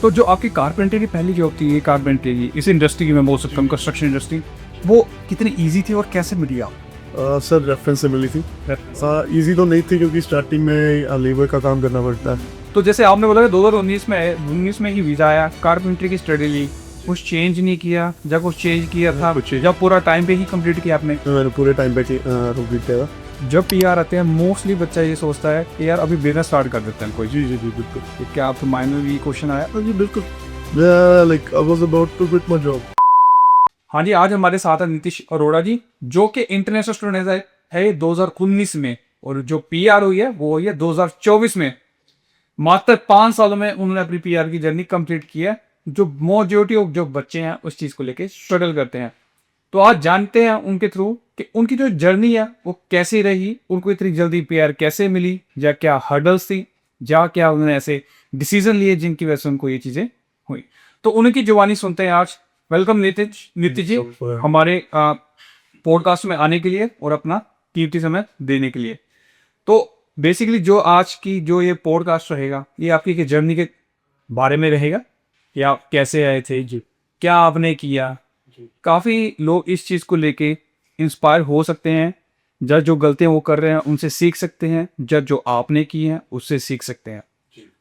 तो जो आपकी कारपेंटर की पहली जॉब थी, ये कारपेंटर की इस इंडस्ट्री की मैं बोल सकता हूँ, कंस्ट्रक्शन इंडस्ट्री, वो कितनी इजी थी और कैसे मिली आप? सर रेफरेंस से मिली थी। इजी तो नहीं थी क्योंकि स्टार्टिंग में लेबर का काम करना पड़ता है। तो जैसे आपने बोला कि 2019 में ही वीज़ा आया, कारपेंट्री की स्टडी ली, कुछ चेंज नहीं किया, जब कुछ चेंज किया था जब पूरा टाइम पे ही कंप्लीट किया आपने? तो मैंने पूरे टाइम पे कंप्लीट किया था। जब पीआर आते हैं मोस्टली बच्चा ये सोचता है कि यार अभी बिजनेस स्टार्ट कर देते हैं कोई। जी जी जी बिल्कुल। क्या आपके माइंड में भी क्वेश्चन आया? जी बिल्कुल। Like I was about to quit my job. हाँ जी, आज हमारे साथ है नीतीश अरोड़ा जी, जो कि इंटरनेशनल स्टूडेंट है 2019 में, और जो पीआर हुई है वो हुई है 2024 में। मात्र 5 सालों में उन्होंने अपनी पीआर की जर्नी कंप्लीट की है। जो मेजॉरिटी ऑफ जो बच्चे हैं उस चीज को लेके स्ट्रगल करते हैं। तो आज जानते हैं उनके थ्रू कि उनकी जो जर्नी है वो कैसी रही, उनको इतनी जल्दी पीआर कैसे मिली, या क्या हर्डल्स थी, या क्या उन्होंने ऐसे डिसीजन लिए जिनकी वजह से उनको ये चीजें हुई। तो उनकी जुबानी सुनते हैं आज। वेलकम नीतीश जी हमारे पॉडकास्ट में आने के लिए और अपना कीमती समय देने के लिए। तो बेसिकली जो आज की जो ये पॉडकास्ट रहेगा, ये आपकी जर्नी के बारे में रहेगा कि आप कैसे आए थे जी, क्या आपने किया। काफ़ी लोग इस चीज़ को लेके इंस्पायर हो सकते हैं। जज जो गलतियां वो कर रहे हैं उनसे सीख सकते हैं, जज जो आपने की हैं उससे सीख सकते हैं।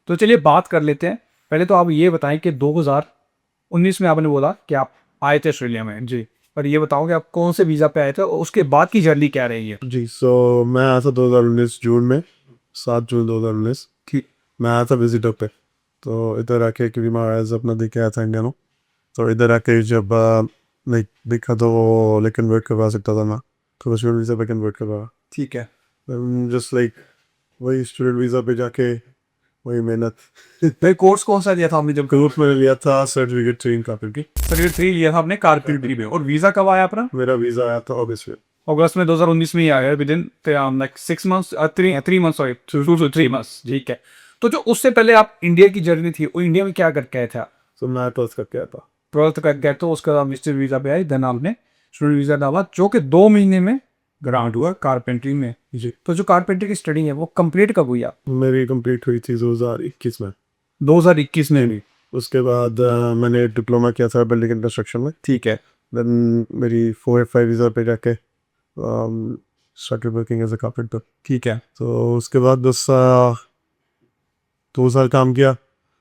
तो चलिए बात कर लेते हैं। पहले तो आप ये बताएं कि 2019 में आपने बोला कि आप आए थे ऑस्ट्रेलिया में जी, पर ये बताओ कि आप कौन से वीज़ा पे आए थे और उसके बाद की जर्नी क्या रही है? जी सो मैं आया था 2019 जून में, 7 जून 2019। ठीक। मैं आया था विजिटर पे। तो इधर आके क्योंकि मैं एज अपना देख के आया था इंडिया में। तो इधर आके जब लाइक देखा तो वो लेकिन कन्वर्ट करवा सकता था मैं, तो स्टूडेंट वीज़ा पे कन्वर्ट करवा। ठीक है। जस्ट लाइक वही स्टूडेंट वीज़ा पे जाके वही मेहनत। भाई कोर्स कौन सा लिया था आपने? जब ग्रुप मैंने लिया था सर्टिफिकेट 3 कारपेंटर की। सर्टिफिकेट 3 लिया था आपने कारपेंटरी में, और वीज़ा कब आया अपना? मेरा वीज़ा आया था अगस्त में। अगस्त में 2019 में ही आया, with in like 6 months, 3 months, sorry 2 to 3 मंथs। ठीक है। तो जो उससे पहले आप इंडिया की जर्नी थी, वो इंडिया में क्या करके आए थे आप? तो मैं 12th करके आया था। 12th कर गए तो उसके बाद विजिटर वीज़ा पे आए, देन आपने स्टूडेंट वीज़ा डाला जो कि 2 महीने में ग्रांट हुआ कारपेंट्री में। जी। तो जो कारपेंट्री की स्टडी है वो कंप्लीट कब हुई आप? मेरी कंप्लीट हुई थी 2021 में। 2021 में भी? उसके बाद मैंने डिप्लोमा किया था बिल्डिंग एंड कंस्ट्रक्शन में। ठीक है। देन मेरी 4F5 वीज़ा पे जाके started working as a carpenter. ठीक है। तो उसके बाद बस 2 साल काम किया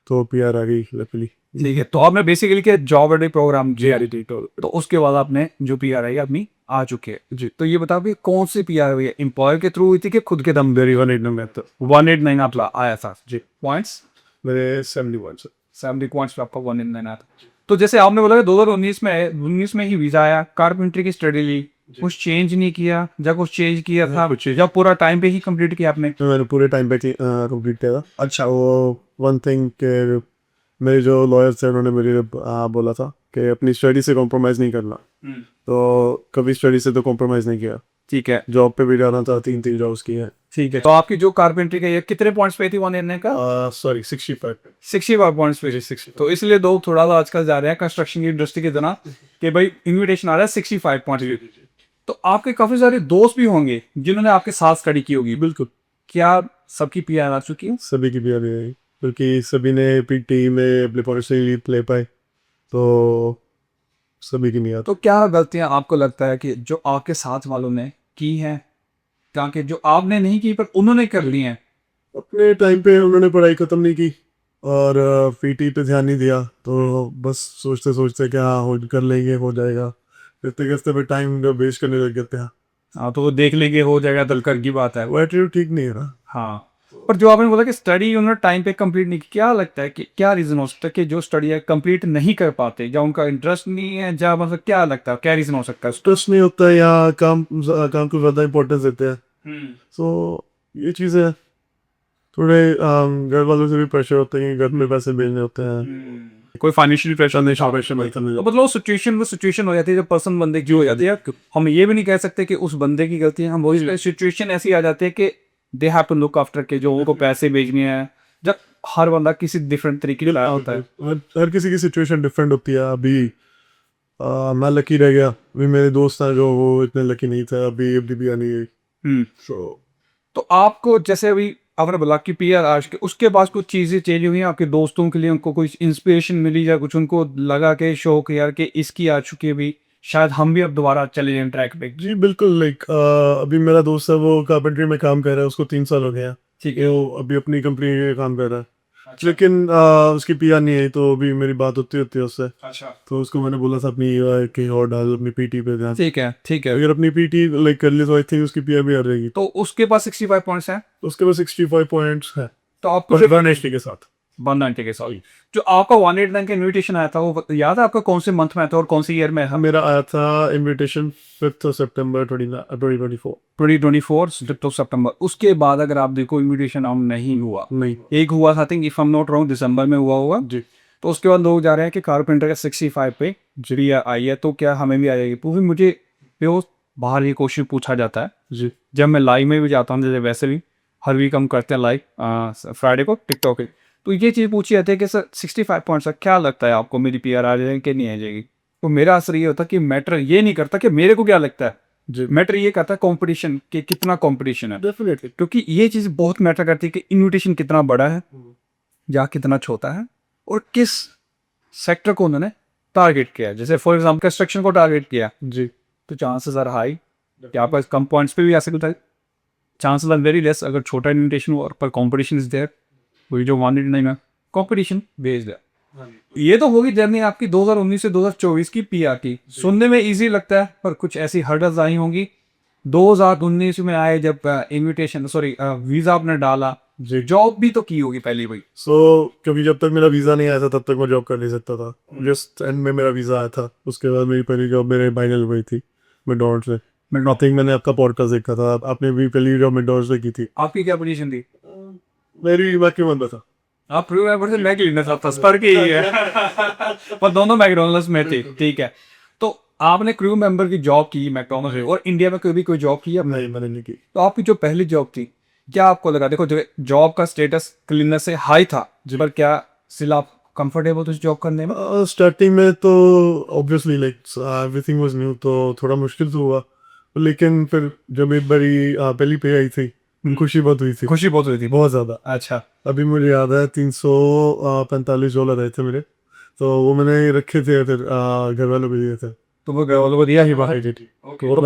तो पीआर आ गई लकीली। ठीक है। तो आपने बेसिकली क्या जॉब एंड प्रोग्राम JRET, तो उसके बाद आपने जो पीआर आई अपनी आ चुके हैं जी। तो ये बताओ कि कौन सी पीआर हुई है, एम्प्लॉयर के थ्रू हुई थी कि खुद के दम? मेरी 189 में था। 189 आपका आया था जी। पॉइंट्स मेरे 71 से। 70 पॉइंट्स पे आपका 189 आया था। तो जैसे आपने बोला कि 2019 में ही वीजा आया, कारपेंट्री की स्टडी ली, कुछ चेंज नहीं किया, जब कुछ चेंज किया था जब पूरा टाइम पे ही कंप्लीट किया आपने? मैंने पूरे टाइम पे कंप्लीट किया था। अच्छा वो वन थिंग के मेरे जो लॉयर थे उन्होंने मुझे बोला था कि अपनी स्टडी से कॉम्प्रोमाइज़ नहीं करना। तो कभी स्टडी से तो कॉम्प्रोमाइज़ नहीं किया। ठीक है। जॉब पे भी जाना था, 3 जॉब्स की हैं। ठीक है। तो आपकी जो कारपेंट्री का ये कितने पॉइंट्स पे थी 189 का? सॉरी 65 पे। 65 पॉइंट्स पे। 60। तो इसलिए लोग थोड़ा सा आजकल जा रहे हैं कंस्ट्रक्शन की इंडस्ट्री की तरह कि भाई इनविटेशन आ रहा है 65 पॉइंट्स। तो आपके काफी सारे दोस्त भी होंगे जिन्होंने आपके साथ स्टडी की होगी। बिल्कुल। क्या सबकी पीआर आ चुकी है? सभी की भी आ गई, बल्कि सभी ने पीटी में अपने पॉलिसी ले पाए, तो सभी की नहीं आती। तो क्या गलतियां आपको लगता है कि जो आपके साथ वालों ने की हैं, ताकि जो आपने नहीं की पर उन्होंने कर ली हैं? अपने टाइम पे उन्होंने पढ़ाई ख़त्म नहीं की और पीटी पे ध्यान नहीं दिया, तो बस सोचते सोचते क्या हो कर लेंगे, हो जाएगा, करते करते पे टाइम वेस्ट करने लग जाते हैं। हाँ, तो वो देख लेंगे हो जाएगा, दलकर की बात है। वो एटीट्यूड ठीक नहीं है ना। हाँ, पर जो आपने बोला कि स्टडी उन्होंने टाइम पे कंप्लीट नहीं की, क्या लगता है कि क्या रीज़न हो सकता है कि जो स्टडी है कंप्लीट नहीं कर पाते? या उनका इंटरेस्ट नहीं है, या मतलब क्या लगता है, क्या रीज़न हो सकता है? स्ट्रेस नहीं होता है या काम को ज़्यादा इंपॉर्टेंस देते हैं। सो ये चीज़ें हैं। थोड़े घर वालों से भी प्रेशर होते हैं, घर में पैसे भेजने होते हैं। कोई फाइनेंशियल प्रेशर नहीं, प्रेशर नहीं तो मतलब सिचुएशन हो जाती है, जब पर्सन बंदे की हो जाती है। हम ये भी नहीं कह सकते कि उस बंदे की गलती है, हम वही सिचुएशन ऐसी आ जाती है कि they have to look after के जो उनको पैसे भेजने हैं। जब हर बंदा किसी डिफरेंट तरीके से लाया होता है। हर किसी की सिचुएशन डिफरेंट होती है। अभी मैं लकी रह गया, अभी मेरे दोस्त हैं जो वो इतने लकी नहीं थे, अभी FDP आनी है। तो आपको जैसे अभी आपने बोला कि पीआर आज के उसके बाद कुछ चीज़ें चेंज हुई हैं आपके दोस्तों के लिए, उनको कुछ इंस्पिरेशन मिली या कुछ उनको लगा कि शौक यार कि इसकी आ चुकी है भी, शायद हम भी अब दोबारा चले जाएं ट्रैक पे। जी बिल्कुल, लाइक अभी मेरा दोस्त है वो कारपेंट्री में काम कर रहा है, उसको 3 साल हो गए हैं। ठीक है। वो अभी अपनी कंपनी में काम कर रहा है, अच्छा। लेकिन उसकी पीआर नहीं है, तो अभी मेरी बात होती होती है उससे। अच्छा। तो उसको मैंने बोला था अपनी कहीं और डाल, अपनी पीटी पे ध्यान। ठीक है, ठीक है। अगर अपनी पीटी लाइक कर ली तो आई थिंक उसकी पीआर भी आ जाएगी। तो उसके पास 65 पॉइंट्स हैं, उसके पास 65 पॉइंट्स है, तो आपको पर 180 के साथ। 190 के साथ। जो आपका 189 का इनविटेशन आया था वो याद है आपका कौन से मंथ में आया था और कौन सी ईयर में था? मेरा आया था इनविटेशन 5 सितंबर 2024। 2024 सितंबर। उसके बाद अगर आप देखो इनविटेशन आउट नहीं हुआ, नहीं एक हुआ था, I think if I am not wrong दिसंबर में हुआ होगा। जी तो उसके बाद लोग जा रहे हैं कि कारपेंटर का 65 पे जी आई है, तो क्या हमें भी आ जाएगी? वो भी मुझे वो बाहर ये क्वेश्चन पूछा जाता है जी जब मैं लाइव में भी जाता हूँ, जैसे वैसे भी हर वीक हम करते हैं लाइव फ्राइडे को टिकटॉक पे। तो ये चीज़ पूछी जाती है कि सर 65 पॉइंट्स का क्या लगता है आपको, मेरी पीआर आ जाएगी कि नहीं आ जाएगी? तो मेरा असर ये होता कि मैटर ये नहीं करता कि मेरे को क्या लगता है, जी मैटर ये करता है कंपटीशन कि कितना कंपटीशन है। डेफिनेटली। क्योंकि ये चीज़ बहुत मैटर करती है कि इन्विटेशन कितना बड़ा है या कितना छोटा है और किस सेक्टर को उन्होंने टारगेट किया है। जैसे फॉर एग्जाम्पल कंस्ट्रक्शन को टारगेट किया जी तो चांसेस आर हाई कि आपका कम पॉइंट्स पे भी आ सकता है, चांसेस आर वेरी लेस अगर छोटा इन्विटेशन हो और पर कंपटीशन इज देयर। वही जो 189 है कंपटीशन बेस्ड है। ये तो होगी जर्नी आपकी 2019 से 2024 की पीआर की। सुनने में इजी लगता है पर कुछ ऐसी हर्डल्स आई होंगी 2019 में आए जब इनविटेशन सॉरी वीजा आपने डाला, जी जॉब भी तो की होगी पहली भाई। क्योंकि जब तक मेरा वीज़ा नहीं आया था तब तक मैं जॉब कर नहीं सकता था। जस्ट एंड में मेरा वीज़ा आया था, उसके बाद मेरी पहली जॉब मेरे बाइनल हुई थी मैकडॉनल्ड्स में। मैकडॉनल्ड्स मैंने आपका पॉडकास्ट देखा था, आपने भी पहली जॉब मैकडॉनल्ड्स में की थी। आपकी क्या पोजीशन थी? मेरी बाकी बंदा था। आप प्रू मेंबर से मैक लेना चाहता स्पर की ही है पर दोनों मैकडॉनल्ड्स में थे। ठीक है, तो आपने क्रू मेंबर की जॉब की मैकडॉनल्ड्स में और इंडिया में कभी कोई जॉब की है? नहीं मैंने नहीं की। तो आपकी जो पहली जॉब थी क्या आपको लगा, देखो जॉब का स्टेटस क्लीनर से हाई था पर क्या स्टिल आप कंफर्टेबल थे जॉब करने में? स्टार्टिंग में तो obviously like everything was new, तो थोड़ा मुश्किल तो हुआ, लेकिन फिर जब एक बारी पहली पे आई थी खुशी बहुत हुई थी, खुशी बहुत हुई थी। बहुत ज़्यादा। अच्छा। अभी मुझे याद है $345 आए थे मेरे, तो वो मैंने रखे थे, फिर घर वालों को दिए थे। तो वो घर वालों को दिया ही बाहर तो वो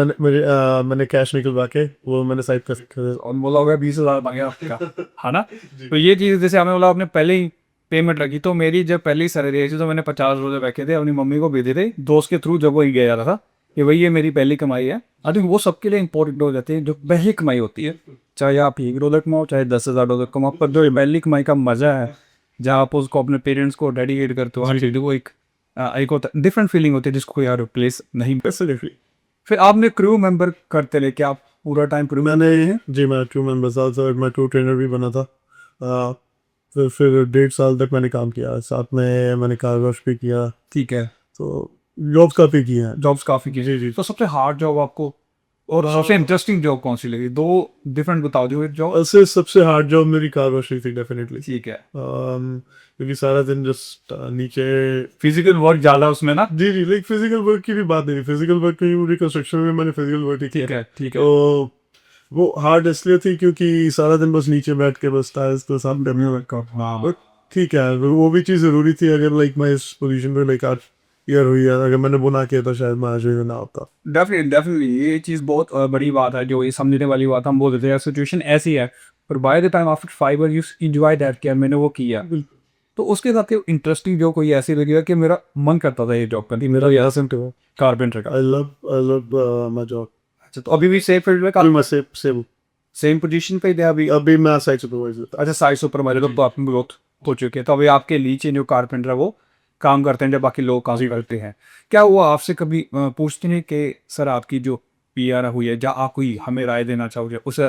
मैंने कैश निकलवा के वो मैंने साइड कर रखे थे। और बोला होगा 20,000 मांगे आपका है ना? तो ये चीज़ जैसे हमें बोला आपने पहले ही पेमेंट रखी, तो मेरी जब पहली सैलरी आई थी तो मैंने 50 रोजे रखे थे अपनी मम्मी को भेजे थे दोस्त के थ्रू, जब वो ही गया था कि भाई ये मेरी पहली कमाई है। आई थिंक वो सबके लिए इंपॉर्टेंट हो जाती है जो पहली कमाई होती है, चाहे आप $1 कमाओ चाहे $10,000 कमाओ, पर जो पहली कमाई का मजा है जहाँ आप उसको अपने पेरेंट्स को डेडिकेट करते हो हर चीज़, वो एक होता है डिफरेंट फीलिंग होती है जिसको यार रिप्लेस नहीं। फिर आपने क्रू मेंबर करते रहे क्या आप पूरा टाइम क्रू? मैंने जी मैं क्रू मेंबर था, मैं क्रू ट्रेनर भी बना था। फिर 1.5 साल तक मैंने काम किया, साथ में मैंने कार वॉश भी किया, ठीक है, तो जॉब्स काफ़ी किए हैं। जॉब्स काफी की। जी जी। तो सबसे हार्ड जॉब आपको और सबसे इंटरेस्टिंग जॉब कौन सी लगी? दो डिफरेंट बता दो एक जॉब। ऐसे सबसे हार्ड जॉब मेरी कार वॉश थी डेफिनेटली, ठीक है, क्योंकि सारा दिन जस्ट नीचे। फिजिकल वर्क ज्यादा उसमें ना। जी जी, लाइक फिजिकल वर्क की भी बात नहीं, फिजिकल वर्क की पूरी कंस्ट्रक्शन में मैंने फिजिकल वर्क ही ठीक किया। है, ठीक है। तो वो हार्ड इसलिए थी क्योंकि सारा दिन बस नीचे बैठ के बस टायर्स को साफ करने में। हाँ, ठीक है, वो भी चीज़ ज़रूरी थी। अगर लाइक मैं इस पोजीशन पे लाइक 8 ईयर हुई है, अगर मैंने वो ना किया तो शायद मैं आज भी ना होता। डेफिनेटली डेफिनेटली ये चीज़ बहुत बड़ी बात है, जो ये समझने वाली बात हम बोल देते हैं सिचुएशन ऐसी है, पर by the time after 5 year you enjoy that कि यार मैंने वो किया। तो उसके साथ इंटरेस्टिंग जो कोई ऐसी लगी है कि मेरा मन करता था ये जॉब करनी, मेरा यहाँ से कारपेंटर का। आई लव माय जॉब। अच्छा, तो अभी भी सेम फील्ड में अभी मैं सेम सेम पोजीशन पे थे अभी? अभी मैं साइट सुपरवाइजर। अच्छा, साइड सुपरवाइजर तो आप बहुत हो चुके हैं, तो अभी आपके नीचे जो कारपेंटर है वो काम करते हैं जब बाकी लोग काम करते हैं। क्या वो आपसे कभी पूछते हैं कि सर आपकी जो पीआर हुई है, या आप कोई हमें राय देना चाहोगे उसे?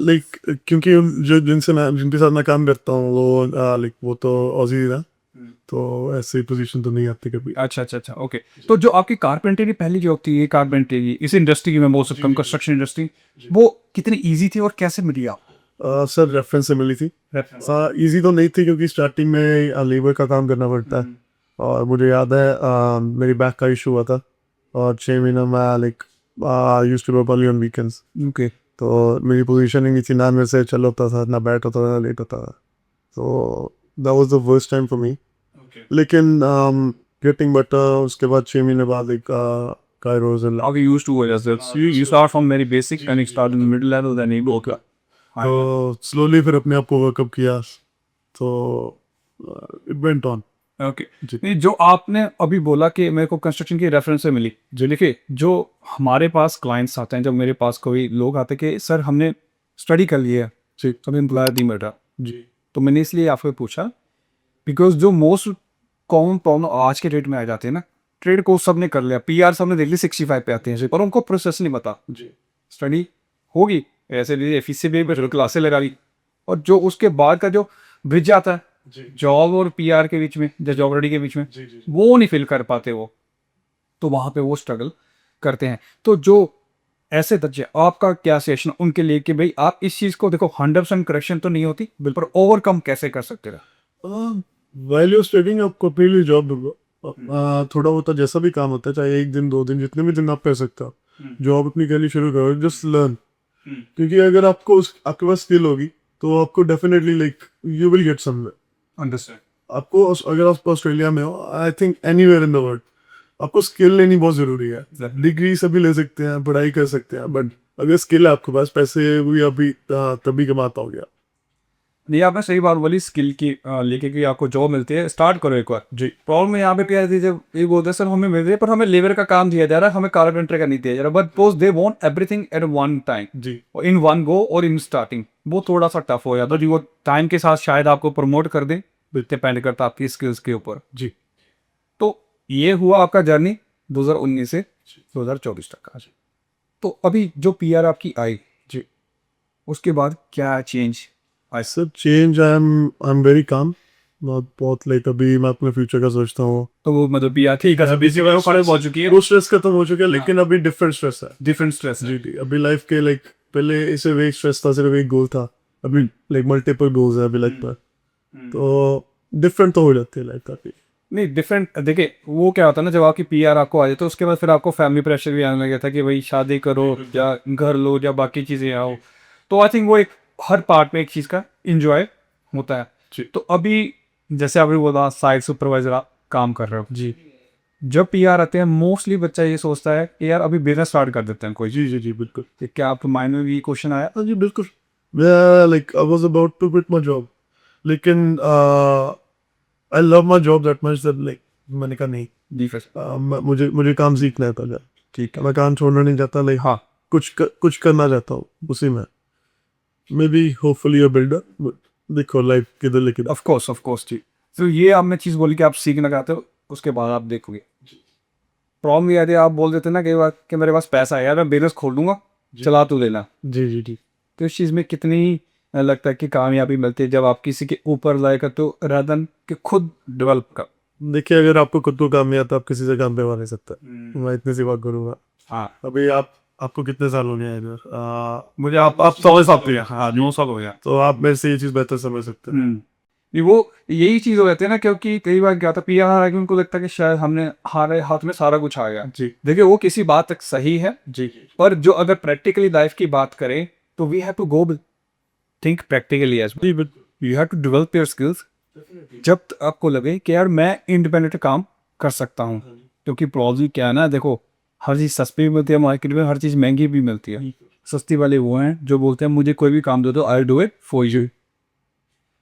लाइक क्योंकि जो जिनके साथ मैं काम करता हूँ वो लाइक वो तो ऑजी है, तो ऐसी पोजीशन तो नहीं आती कभी। अच्छा अच्छा अच्छा, ओके। तो जो आपकी कारपेंटर की पहली जॉब थी, ये कारपेंटर की इस इंडस्ट्री की मैं बोल सकता हूँ कंस्ट्रक्शन इंडस्ट्री, वो कितनी ईजी थी और कैसे मिली आप? सर रेफरेंस से मिली थी। इजी तो नहीं थी क्योंकि स्टार्टिंग में लेबर का काम करना पड़ता है, और मुझे याद है मेरी बैक का इशू हुआ था और 6 महीना मैं like used to work only on weekends. Okay. तो मेरी पोजीशनिंग इतनी ना मेरे से चल होता था, ना बैट होता था, ना लेट होता था, तो that was the worst time for me. लेकिन गेटिंग बेटर, उसके बाद 6 महीने बाद एक कायरोज How you used to adjust it? So you start from very basic and you start in the middle level, then you go to high level. तो slowly फिर अपने आप को वर्कअप किया, तो इट वेंट ऑन। ओके नहीं, जो आपने अभी बोला कि मेरे को कंस्ट्रक्शन की रेफरेंस से मिली, जो लिखे जो हमारे पास क्लाइंट्स आते हैं, जब मेरे पास कोई लोग आते हैं कि सर हमने स्टडी कर लिया है, ठीक, तो हमें एम्प्लॉयर नहीं मिल रहा, जी तो मैंने इसलिए आपको पूछा बिकॉज जो मोस्ट कॉमन प्रॉब्लम आज के डेट में आ जाते हैं ना, ट्रेड कोर्स सबने कर लिया, पीआर सबने देख ली, 65 पे आते हैं, पर उनको प्रोसेस नहीं पता। जी स्टडी होगी ऐसे लिए एफिस भी क्लासें लगा ली, और जो उसके बाद का जो ब्रिज आता है जी जॉब और पीआर के बीच में, जो जॉब रेडी के बीच में, जी जी वो नहीं फिल कर पाते वो, तो वहां पे वो स्ट्रगल करते हैं। तो जो ऐसे बच्चे, आपका क्या सेशन उनके लिए कि भाई आप इस चीज को देखो, 100% करेक्शन तो नहीं होती, पर ओवरकम कैसे कर सकते रहे? वाइल यू स्टडिंग आपको अपने लिए जॉब ढूंढो। थोड़ा बहुत जैसा भी काम होता है, चाहे 1 दिन 2 दिन, जितने भी दिन आप कर सकते हो, जॉब अपनी करनी शुरू करो, जस्ट लर्न। क्योंकि अगर आपके पास स्किल होगी, तो आपको definitely like you will get somewhere. Understand. अगर आप ऑस्ट्रेलिया में हो, I think anywhere in the world, आपको स्किल लेनी बहुत जरूरी है। डिग्री सभी ले सकते हैं, पढ़ाई कर सकते हैं, बट अगर स्किल है आपके पास, पैसे भी अभी तभी कमाता हो गया। नहीं, आपने सही बात बोली, स्किल की लेके कि आपको जॉब मिलती है, स्टार्ट करो एक बार जी। प्रॉब्लम यहाँ पे क्या है, जब ये बोलते हैं सर हमें मिल रही है पर हमें लेबर का काम दिया जा रहा है, हमें कारपेंटर का नहीं दिया जा रहा, but pose they want everything at one time जी और इन वन गो और इन स्टार्टिंग, वो थोड़ा सा टफ हो जाता है। वो टाइम के साथ शायद आपको प्रमोट कर दे, डिपेंड करता है आपकी स्किल्स के ऊपर जी तो ये हुआ आपका जर्नी 2019 से 2024 तक का। तो अभी जो पीआर आपकी आई जी उसके बाद क्या change? Sir change, I am very calm. बहुत लाइक अभी मैं अपने फ्यूचर का सोचता हूँ। तो वो मतलब पीआर ठीक है, बेसिक वो खड़े पहुंच चुकी है, वो स्ट्रेस खत्म हो चुका है, लेकिन अभी डिफरेंट स्ट्रेस है। डिफरेंट स्ट्रेस है। जी जी अभी लाइफ के लाइक, पहले इसे एक स्ट्रेस था, सिर्फ एक गोल था, अभी लाइक मल्टीपल गोल्स है अभी लाइफ पर, तो डिफरेंट तो हो जाती है लाइफ काफी। नहीं डिफरेंट, देखिए वो क्या होता है ना, जब आपकी पीआर आपको आ जाए तो उसके बाद फिर आपको फैमिली प्रेशर भी आने लगा था कि भाई शादी करो या घर लो या बाकी चीज़ें आओ, तो आई थिंक वो एक हर पार्ट में एक चीज़ का इंजॉय होता है। जी तो अभी जैसे आपने बोला साइट सुपरवाइजर आप काम कर रहे हो, जी जब पीआर आते हैं मोस्टली बच्चा ये सोचता है कि यार अभी बिजनेस स्टार्ट कर देते हैं कोई। जी जी जी बिल्कुल। क्या आपके माइंड में भी क्वेश्चन आया? हाँ जी बिल्कुल। मैं like I was about to quit my job, लेकिन I love my job that much that like मैंने कहा नहीं, जी फिर मुझे मुझे काम सीखना है पहले। ठीक है। मैं काम छोड़ना नहीं चाहता, लाइक हाँ कुछ करना चाहता हूँ उसी में। May be hopefully a builder, देखो लाइफ किधर लेके। ऑफ कोर्स जी। तो ये आपने चीज़ बोली कि आप सीखना चाहते हो, उसके बाद आप देखोगे। प्रॉब्लम ये आती है, आप बोल देते ना कई बार कि मेरे पास पैसा है यार मैं बिजनेस खोल दूंगा, चला तू लेना। जी जी जी तो इस चीज़ में कितनी लगता है कि कामयाबी मिलती है जब आप किसी के ऊपर लाएगा, तो रादन कि खुद डेवलप कर। देखिए, अगर आपको खुद को काम नहीं आता, आप किसी से काम पे नहीं सकते। मैं इतनी सी बात करूंगा। हाँ अभी आपको कितने साल हो गए हैं इधर? मुझे आप समझ सकते हैं, हाँ 9 साल हो गया। तो आप मेरे से ये चीज़ बेहतर समझ सकते हैं। ये वो यही चीज़ हो जाती है ना, क्योंकि कई बार क्या होता है पीआर आके उनको लगता है कि शायद हमने हमारे हाथ में सारा कुछ आ गया। जी देखिए वो किसी बात तक सही है, जी पर जो अगर प्रैक्टिकली लाइफ की बात करें तो we have to go think practically as जी बिल्कुल। You have to develop your skills. जब आपको लगे कि यार मैं इंडिपेंडेंट काम कर सकता हूँ, क्योंकि प्रॉब्लम क्या है ना, देखो हर चीज़ सस्ती भी मिलती है मार्केट में, हर चीज़ महंगी भी मिलती है। सस्ती वाले वो हैं जो बोलते हैं मुझे कोई भी काम दे दो, I do it for you,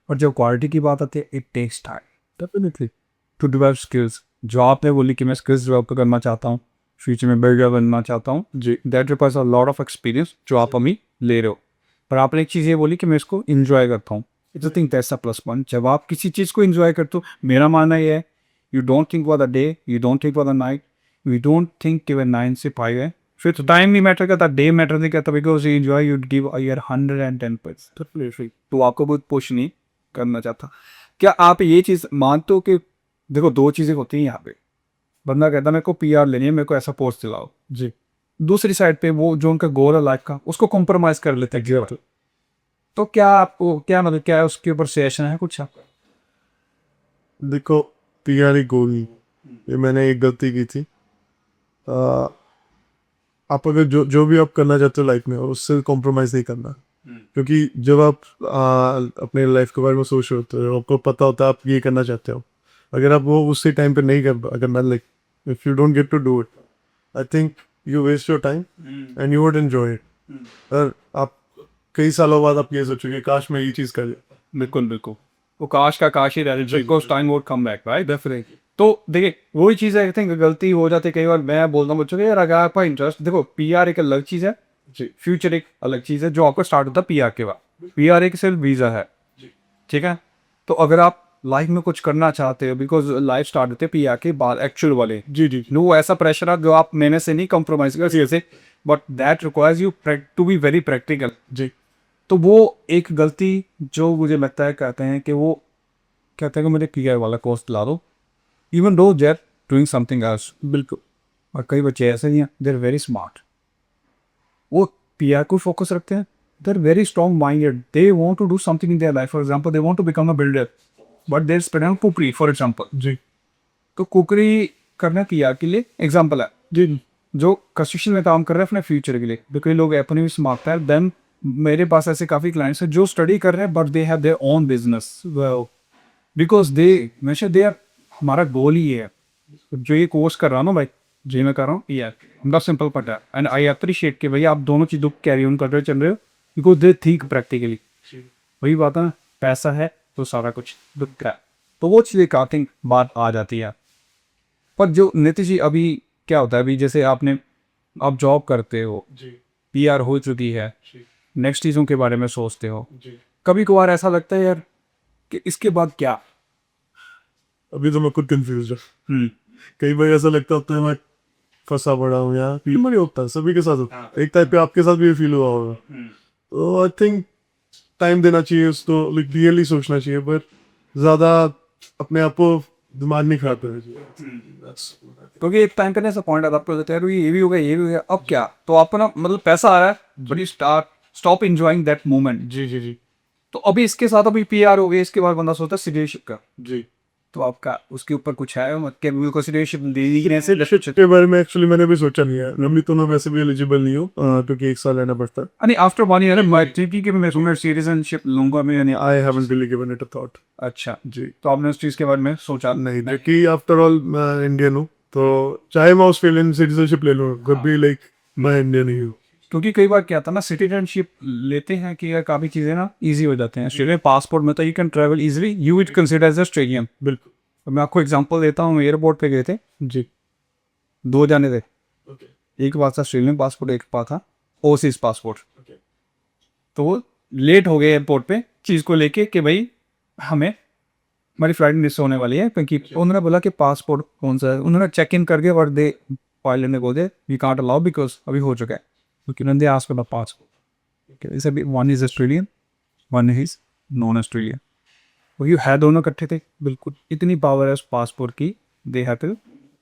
और जब क्वालिटी की बात आती है it takes time definitely to develop skills. जो आपने बोली कि मैं स्किल्स डेवलप करना चाहता हूँ, फ्यूचर में बिल्डर बनना चाहता हूँ जी that requires a lot of experience जो आप अभी ले रहे हो, पर आपने एक चीज़ ये बोली कि मैं इसको इंजॉय करता हूँ। It's think that's a plus point. जब आप किसी चीज़ को इंजॉय करते हो, मेरा मानना ये है you don't think for the day, you don't think for the night, you don't think कि वह 9 से 5 है, फिर तो टाइम नहीं मैटर करता, डे मैटर नहीं करता, because you enjoy you give your 110%। तो आपको बहुत पुश नहीं करना चाहता। क्या आप ये चीज़ मानते हो कि देखो दो चीज़ें होती हैं यहाँ पे, बंदा कहता है मेरे को पीआर लेनी है, मेरे को ऐसा पोस्ट दिलाओ, जी दूसरी साइड पे वो जो उनका गोल है लाइफ का उसको कॉम्प्रोमाइज कर लेते हैं जीवन। तो क्या आपको क्या मतलब क्या है उसके ऊपर सजेशन है कुछ आपका? देखो, पीआर गोल, ये मैंने एक गलती की थी। आप अगर जो भी आप करना चाहते हो लाइफ में उससे कॉम्प्रोमाइज़ नहीं करना, क्योंकि जब आप अपने लाइफ के बारे में सोच रहे होते हो, आपको पता होता है आप ये करना चाहते हो, अगर आप वो उसी टाइम पे नहीं करना, like if you don't get to do it, I think you waste your time and you would enjoy it. और आप कई सालों बाद आप ये सोचोगे काश मैं ये चीज़ कर लेता। बिल्कुल बिल्कुल, वो काश का काश ही रह जाए, because time vote come back, right? Definitely. तो देखिए वही चीज़ है, आई थिंक गलती हो जाती है कई बार। मैं बोलता हूँ बच्चों को, यार अगर आपका इंटरेस्ट, देखो पीआर एक अलग चीज़ है, फ्यूचर एक अलग चीज़ है, जो आपका स्टार्ट होता है पीआर के बाद। पीआर एक सिर्फ वीज़ा है, ठीक है? तो अगर आप लाइफ में कुछ करना चाहते हो, बिकॉज लाइफ स्टार्ट होते हैं पीआर के बाद एक्चुअल वाले। जी नो, ऐसा प्रेशर है जो आप मैंने से नहीं कॉम्प्रोमाइज कर सकते, but that requires you to be very practical. जी तो वो एक गलती जो मुझे लगता है, कहते हैं कि वो कहते हैं कि मुझे पीआर वाला कोर्स ला दो, even though they're doing something else. बिल्कुल। और कई बच्चे ऐसे ही हैं, देर वेरी स्मार्ट, वो पीआर को फोकस रखते हैं, they're very strong minded, they want to do something in their life. For example, they want to become a builder, but they're spend cookery for example. जी तो cookery करना PR के लिए example है। जी जो कंस्ट्रक्शन में काम कर रहे हैं अपने फ्यूचर के लिए, बिकॉज लोग अपनी भी मांगता है। देन मेरे पास ऐसे काफ़ी क्लाइंट्स हैं जो स्टडी कर रहे हैं but they have their own business, because they हमेशा दे आर, हमारा गोल ही है। जो ये कोर्स कर रहा हूँ ना भाई, जो मैं कर रहा हूँ यार, बड़ा सिंपल पता है, एंड आई अप्रिशिएट कि भाई आप दोनों चीज़ों को कैरी ऑन कर रहे हो, चल रहे हो, बिकॉज दे थिंक प्रैक्टिकली। वही बात है ना, पैसा है तो सारा कुछ दुख है। तो वो चीज़ एक आई थिंक बात आ जाती है। पर जो नीति जी अभी क्या होता है, अभी जैसे आपने, आप जॉब करते हो, जी पीआर हो चुकी है, जी नेक्स्ट चीज़ों के बारे में सोचते हो, जी। कभी कभार ऐसा लगता है यार कि इसके बाद क्या? अभी तो मैं खुद कंफ्यूज हूँ। कई बार ऐसा लगता होता है मैं फंसा पड़ा हूँ यार, फील में होता है, सभी के साथ होता है। एक टाइप पे आपके साथ भी ये फील हुआ होगा। तो आई थिंक टाइम देना चाहिए उसको, लाइक रियली सोचना चाहिए, बट ज़्यादा अपने आप को दिमाग नहीं खराब करना चाहिए। क्योंकि एक टाइम पे ना ऐसा पॉइंट आता है, आपको लगता है यार ये भी हो गया, ये भी हो गया, अब क्या? तो आपको ना मतलब पैसा आ रहा है, but you stop enjoying that moment. जी जी जी तो अभी इसके साथ अभी पीआर हो गया, इसके बाद बंदा सोचता है सिटीजनशिप का। जी। तो आपका उसके ऊपर कुछ है मत के को सिटीजनशिप दे दी कि नहीं से रिलेशनशिप? के बारे में एक्चुअली मैंने भी सोचा नहीं है, अभी तो मैं वैसे भी एलिजिबल नहीं हूँ, क्योंकि 1 साल रहना पड़ता है। नहीं, आफ्टर 1 ईयर मैं टीपी के मैं सिटीजनशिप लूंगा मैं, यानी I haven't really given it a thought. अच्छा। जी तो आपने उस चीज़ के बारे में सोचा? नहीं, क्योंकि आफ्टर ऑल मैं इंडियन हूँ, तो चाहे मैं ऑस्ट्रेलियन सिटीजनशिप ले लूँ, कभी भी लाइक मैं इंडियन ही हूँ। क्योंकि कई बार क्या था ना, सिटीजनशिप लेते हैं कि यार काफ़ी चीज़ें ना इजी हो जाते हैं। ऑस्ट्रेलिया पासपोर्ट में तो you can travel easily, you will consider as Australian. बिल्कुल। तो मैं आपको एग्जांपल देता हूँ, एयरपोर्ट पे गए थे, जी 2 जाने थे, ओके एक के पास था ऑस्ट्रेलियन पासपोर्ट, एक के पास था ओवरसीज पासपोर्ट। ओके तो वो लेट हो गए एयरपोर्ट पे चीज़ को लेके कि भाई हमें, हमारी फ्लाइट मिस होने वाली है, क्योंकि उन्होंने बोला कि पासपोर्ट कौन सा है, उन्होंने चेक इन करके और दे फाइल लेने को दे, वी कांट अलाउ बिकॉज अभी हो चुका है, क्योंकि उन्होंने आस्क फॉर द पासपोर्ट। इसे भी one is Australian, one is non Australian, वही है, दोनों इकट्ठे थे। बिल्कुल इतनी पावर है उस पासपोर्ट की, they have to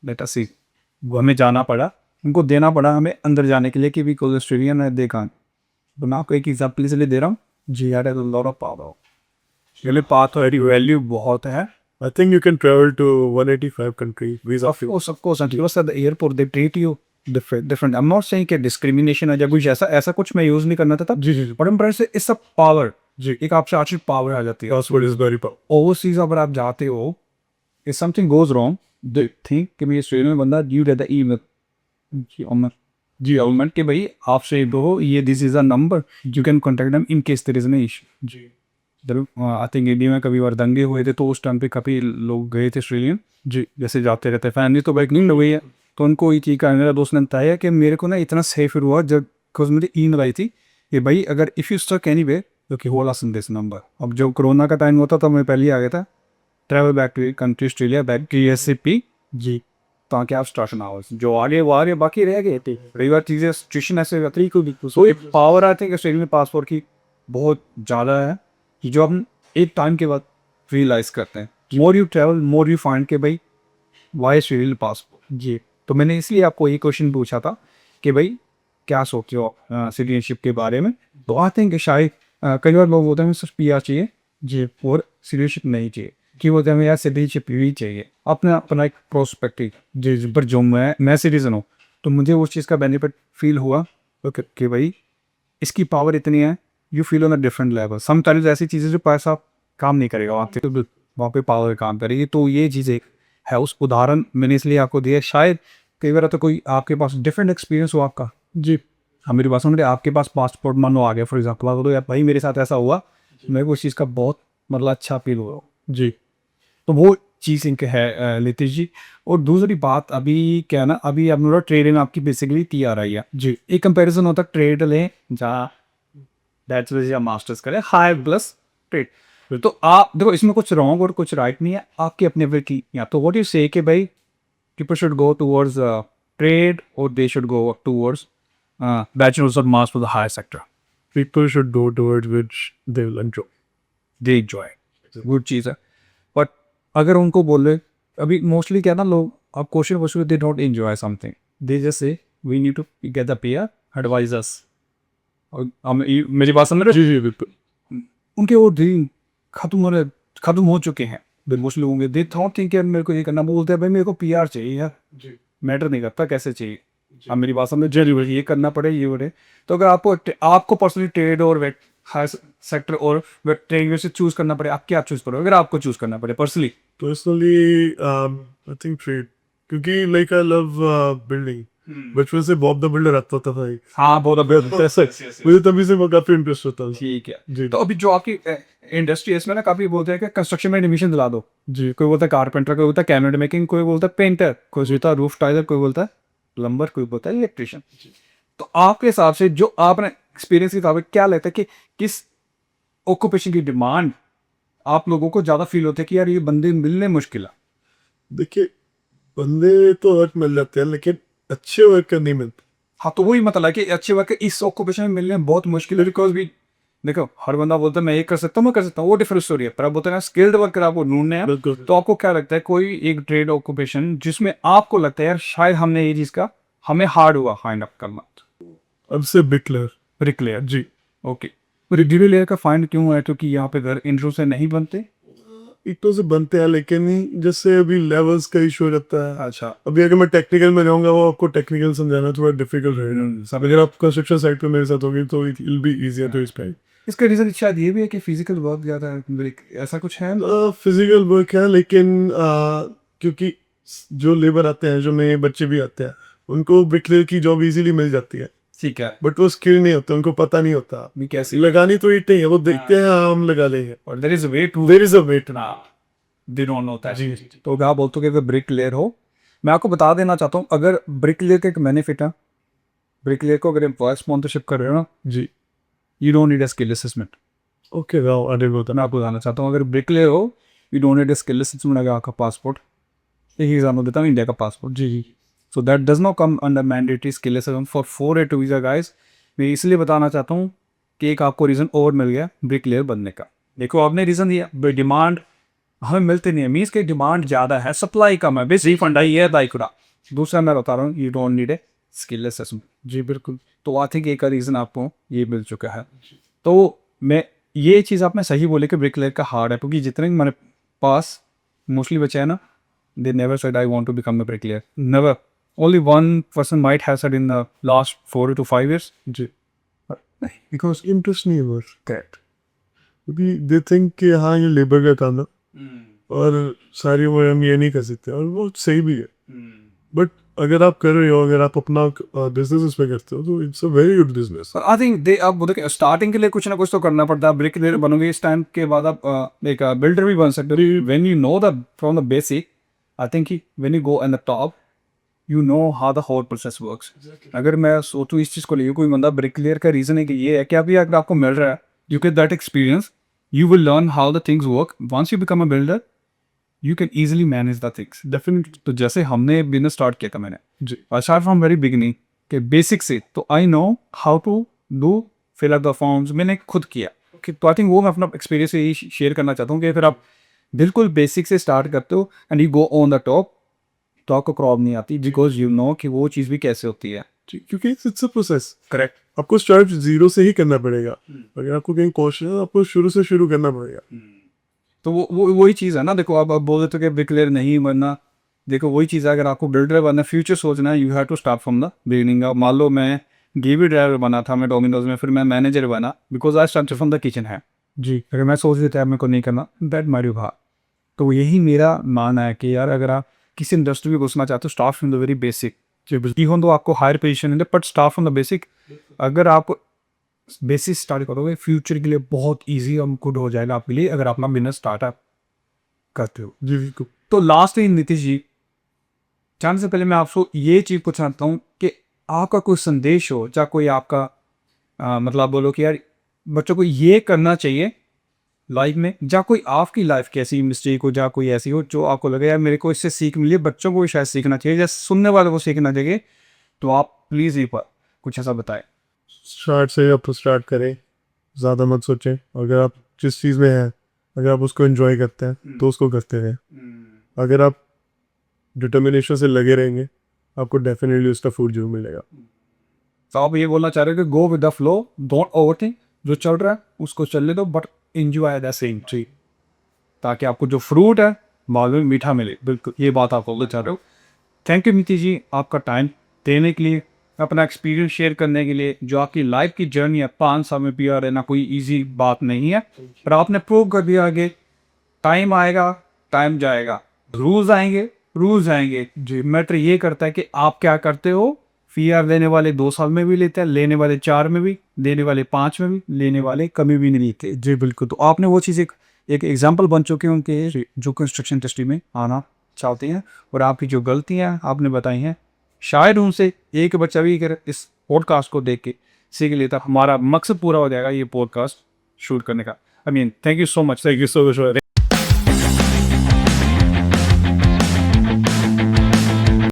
let us see. वो हमें जाना पड़ा, उनको देना पड़ा हमें अंदर जाने के लिए कि बिकॉज ऑस्ट्रेलियन है, दे कांट। तो मैं आपको एक एग्जाम्पल इसलिए दे रहा हूँ, जी are lot of power, really path value बहुत है। I think you can travel to 185 country visa Of course, until at the airport they treat you different. I'm not saying कि discrimination है या कुछ ऐसा कुछ मैं यूज नहीं करना था तब। जी जी but I'm trying to say it's a power. जी। एक आपसे आखिर पावर आ जाती है। Passport is very power. Overseas अगर आप जाते हो, if something goes wrong, they think कि मैं ऑस्ट्रेलिया में बंदा you get the email जी गवर्नमेंट के भाई आपसे दो ये this is a number, you can contact them in case there is an issue. जी आई थिंक इंडिया में कभी बार दंगे हुए थे, तो उस टाइम पे काफ़ी लोग गए थे ऑस्ट्रेलियन, जी जैसे जाते रहते, फैमिली तो बैक नहीं हुई है। तो उनको ये चीज़ का, मेरा दोस्त ने बताया कि मेरे को ना इतना सेफ हुआ जब बिकॉज मुझे ईमेल आई थी कि भाई अगर if you stuck anyway okay hold us in this number. अब जब कोरोना का टाइम होता तो मैं पहले ही आ गया था, travel back to country Australia back की SCP जी ताकि आप स्टार्ट ना हो, जो आगे वो आगे बाकी रह गए थे। कई बार चीज़ें सिचुएशन ऐसे रहती है कोई, सो एक पावर आई थिंक ऑस्ट्रेलिया में पासपोर्ट की बहुत ज़्यादा है, जो हम एक टाइम के बाद रियलाइज़ करते हैं। More you travel more you find के भाई वाई ऑस्ट्रेलियन पासपोर्ट। जी, तो मैंने इसलिए आपको ये क्वेश्चन पूछा था कि भाई क्या सोचते हो सिटीजनशिप के बारे में। तो आई थिंक शायद कई बार लोग बोलते हैं सिर्फ PR चाहिए जी, और सिटीजनशिप नहीं चाहिए, कि बोलते हैं यार सिटीजनशिप भी चाहिए, अपना अपना एक प्रोस्पेक्टिव। जी जी, पर जो मैं सिटीजन हूँ, तो मुझे उस चीज़ का बेनिफिट फील हुआ कि भाई इसकी पावर इतनी है, you feel on a different level. Sometimes ऐसी चीज़ें जो पैसा काम नहीं करेगा वहाँ पे पावर काम करेगी। तो ये चीज़ एक है, उस उदाहरण मैंने इसलिए आपको दिया। शायद कई बार तो कोई आपके पास डिफरेंट एक्सपीरियंस हो आपका। जी हाँ, मेरी बात सुन रहे, आपके पास पासपोर्ट मान लो आ गया फॉर एग्जाम्पल, तो यार भाई मेरे साथ ऐसा हुआ, मेरे को उस चीज़ का बहुत मतलब अच्छा फील हुआ। जी तो वो चीज़ इनके है नितिश जी। और दूसरी बात अभी क्या है ना, अभी अब मेरा ट्रेड इन आपकी बेसिकली टी आ रही है जी। एक कंपैरिजन होता है ट्रेड लें जहाँ बैचलर्स या मास्टर्स करें, हाई प्लस ट्रेड। तो आप देखो इसमें कुछ रॉन्ग और कुछ राइट नहीं है, आपकी अपने अपने की। या तो व्हाट यू से कि भाई people should go towards trade or they should go towards bachelor's or master's for the higher sector. people should go towards which they will enjoy. They enjoy. Good चीज़ है। But अगर उनको बोले, अभी mostly क्या ना लोग अब क्वेश्चन पूछो, they don't enjoy something. They just say we need to get the peer advise us. और मेरी बात समझ रहे जी जी बिल्कुल। उनके वो ड्रीम खत्म हो चुके हैं। मोस्टली होंगे दे थॉट थिंक यार मेरे को ये करना, बोलते हैं भाई मेरे को पीआर चाहिए यार, जी मैटर नहीं करता कैसे चाहिए। अब मेरी बात समझ जरूर ये करना पड़े ये पड़े। तो अगर आपको पर्सनली ट्रेड और वेट हाई सेक्टर और वेट ट्रेड से चूज करना पड़े, आप क्या चूज करोगे अगर आपको चूज करना पड़े personally? Personally I think trade, क्योंकि लाइक आई लव बिल्डिंग। बचपन से बॉब द बिल्डर आता था भाई, हाँ बहुत मुझे तभी से काफी इंटरेस्ट होता था। ठीक है जी तो अभी जो आपकी इंडस्ट्री है इसमें ना काफी बोलते हैं कि कंस्ट्रक्शन में एडमिशन दिला दो। जी कोई बोलता है कारपेंटर, कोई बोलता है कैबिनेट मेकिंग, कोई बोलता है पेंटर, कोई बोलता है रूफ टाइलर, कोई बोलता है प्लम्बर, कोई बोलता है इलेक्ट्रिशियन। तो आपके हिसाब से जो आपने एक्सपीरियंस के हिसाब से क्या लगता है कि किस ऑक्यूपेशन की डिमांड आप लोगों को ज्यादा फील होती है कि यार ये बंदे मिलने मुश्किल है? देखिए, बंदे तो वर्क मिल जाते हैं लेकिन अच्छे वर्कर नहीं मिलते। हाँ तो वही मतलब है कि अच्छे वर्कर इस ऑक्यूपेशन में मिलने बहुत मुश्किल है। बिकॉज भी देखो हर बंदा बोलता है मैं ये कर सकता हूँ मैं कर सकता हूँ, वो डिफरेंट स्टोरी है। पर आप बोलते हैं स्किल्ड वर्कर आपको ढूंढने हैं, बिल्कुल। तो आपको क्या लगता है कोई एक ट्रेड ऑक्यूपेशन जिसमें आपको लगता है यार शायद हमने ये चीज का हमें हार्ड हुआ फाइंड अप करना? अब से ब्रिकलर। ब्रिकलेयर, जी ओके। ब्रिकलेयर का फाइंड क्यों हुआ है? क्योंकि यहाँ पे घर इंट्रो से नहीं बनते। ईंटों से बनते हैं लेकिन जैसे अभी लेवल्स का इशू हो जाता है। अच्छा अभी अगर मैं टेक्निकल में जाऊंगा वो आपको टेक्निकल समझाना थोड़ा डिफिकल्ट रहेगा। अगर आप कंस्ट्रक्शन साइट पे मेरे साथ होगी तो it will be easier to explain. इसका रीजन शायद ये भी है कि फिजिकल वर्क ज्यादा है, ऐसा कुछ है? फिजिकल वर्क है लेकिन क्योंकि जो लेबर आते हैं, जो नए बच्चे भी आते हैं, उनको ब्रिकलेयर की जॉब इजीली मिल जाती है, ठीक है। बट वो स्किल नहीं होता, उनको पता नहीं होता भी कैसे लगानी। तो ईंटें ही है, वो देखते हैं हाँ हम लगा लेंगे, और there is a way to there is a wait ना। They don't know that. जी तो मैं बोलता हूँ कि अगर ब्रिक लेयर हो, मैं आपको बता देना चाहता हूँ अगर ब्रिक लेयर का एक बेनिफिट है, ब्रिक लेयर को अगर एम्प्लॉय स्पॉन्सरशिप कर रहे हो ना, जी you don't need a skill assessment. Okay now I didn't know that. मैं आपको बताना चाहता हूँ अगर ब्रिक लेयर हो, you don't need a skill assessment. अगर आपका पासपोर्ट, एक एग्जाम्पल देता हूँ इंडिया का पासपोर्ट, जी so that does not come under mandatory skill assessment for 4A2 visa guys. मैं इसलिए बताना चाहता हूँ कि एक आपको रीज़न और मिल गया ब्रिक लेयर बनने का। देखो आपने रीज़न दिया डिमांड हमें मिलते नहीं है, मीन्स की डिमांड ज़्यादा है सप्लाई कम है, बेस रिफंड है ये दाइकुरा। दूसरा मैं बता रहा हूँ you don't need a skill assessment. जी बिल्कुल। तो आई थिंक एक रीज़न आपको ये मिल चुका है। तो मैं ये चीज़ आपने सही बोले कि ब्रिक लेयर का हार्ड है, क्योंकि जितने मेरे पास मोस्टली बचे हैं ना, they never said I want to become a bricklayer. Never. Only one person might have said in the last 4 to 5 years. जी Because इंटरेस्ट नहीं है बस, correct. क्योंकि दे थिंक कि हाँ ये लेबर का काम है और सारी उम्र हम ये नहीं कर सकते, और वो सही भी है। बट अगर आप कर रहे हो, अगर आप अपना बिजनेस इस पे करते हो तो it's a very good business. But I think they अब देखो स्टार्टिंग के लिए कुछ ना कुछ तो करना पड़ता है। ब्रिक लेयर बनोगे इस टाइम के बाद आप एक बिल्डर भी बन सकते हो। When you know the from the basic, I think when you go on the top, you know how the whole process works. अगर मैं सोचूं इस चीज़ को लिए, कोई बंदा ब्रिक लेयर का रीज़न है कि ये है कि अभी अगर आपको मिल रहा है, you get that experience, you will learn how the things work. Once you become a builder, you can easily manage the things. Definitely. तो जैसे हमने बिजनेस स्टार्ट किया था मैंने, जी स्टार्ट फ्रॉम वेरी बिगिनिंग के बेसिक से, तो I know how to do fill up the forms, मैंने खुद किया। तो आई थिंक वो मैं अपना एक्सपीरियंस यही शेयर करना चाहता हूँ कि फिर आप बिल्कुल बेसिक से स्टार्ट करते हो and you go on the top, तो आपको प्रॉब्लम नहीं आती, बिकॉज यू नो कि वो चीज़ भी कैसे होती है। जी, क्योंकि इट्स अ प्रोसेस। करेक्ट। आपको स्टार्ट जीरो से ही करना पड़ेगा। अगर आपको कहीं क्वेश्चन है आपको शुरू से शुरू करना पड़ेगा। तो वो वही चीज़ है ना। देखो आप बोल देते हो कि ब्रिकलेयर नहीं बनना, देखो वही चीज़ है, अगर आपको बिल्डर बनना फ्यूचर सोचना है, you have to start from the beginning. अब मान लो मैं डिलीवरी ड्राइवर बना था, मैं डोमिनोज में, फिर मैं मैनेजर बना, because I start from the kitchen है। जी अगर मैं सोच रही था मेरे को नहीं करना, दैट मारी भा। तो यही मेरा मानना है कि यार अगर आप किसी इंडस्ट्री में घुसना चाहते हो, start from the very basic. Even तो आपको हायर पोजीशन है, but start from the basic. अगर आप बेसिक स्टार्ट करोगे, फ्यूचर के लिए बहुत ईजी और गुड हो जाएगा आपके लिए, अगर आप अपना बिजनेस स्टार्टअप करते हो। जी बिल्कुल। तो लास्ट में नीतीश जी, जाने से पहले मैं आपको ये चीज़ पूछना चाहता हूँ कि आपका कोई संदेश हो, या कोई आपका मतलब आप बोलो कि यार बच्चों को ये करना चाहिए लाइफ में, या कोई आपकी लाइफ की ऐसी मिस्टेक हो, या कोई ऐसी हो जो आपको लगे यार मेरे को इससे सीख मिली है, बच्चों को भी शायद सीखना चाहिए या सुनने वालों को सीखना चाहिए, तो आप प्लीज़ ये पर कुछ ऐसा बताएं। स्टार्ट से आप स्टार्ट करें, ज़्यादा मत सोचें। अगर आप जिस चीज़ में हैं, अगर आप उसको एंजॉय करते हैं तो उसको करते रहें। अगर आप डिटर्मिनेशन से लगे रहेंगे, आपको डेफिनेटली उसका फूड जरूर मिलेगा। तो आप ये बोलना चाह रहे हो कि go with the flow, don't overthink, जो चल रहा है उसको चलने दो, but enjoy the same tree, ताकि आपको जो फ्रूट है बाद में मीठा मिले। बिल्कुल ये बात आप बोलना चाह रहे हो। थैंक यू नीति जी, आपका टाइम देने के लिए, अपना एक्सपीरियंस शेयर करने के लिए। जो आपकी लाइफ की जर्नी है, 5 साल में PR रहना कोई इजी बात नहीं है, पर आपने प्रूव कर दिया आगे। टाइम आएगा, टाइम जाएगा, रूल्स आएंगे। जी, मैटर ये करता है कि आप क्या करते हो। PR लेने वाले 2 साल में भी लेते हैं, लेने वाले 4 में भी, लेने वाले 5 में भी, लेने वाले कभी भी नहीं लेते। जी बिल्कुल। तो आपने वो चीज़ एक एग्जाम्पल बन चुके हैं उनके, जो कंस्ट्रक्शन इंडस्ट्री में आना चाहते हैं, और आपकी जो गलतियाँ आपने बताई हैं, शायद उनसे एक बच्चा भी अगर इस पॉडकास्ट को देख के सीख लेता, हमारा मकसद पूरा हो जाएगा ये पॉडकास्ट शूट करने का। I mean thank you so much. Thank you so much.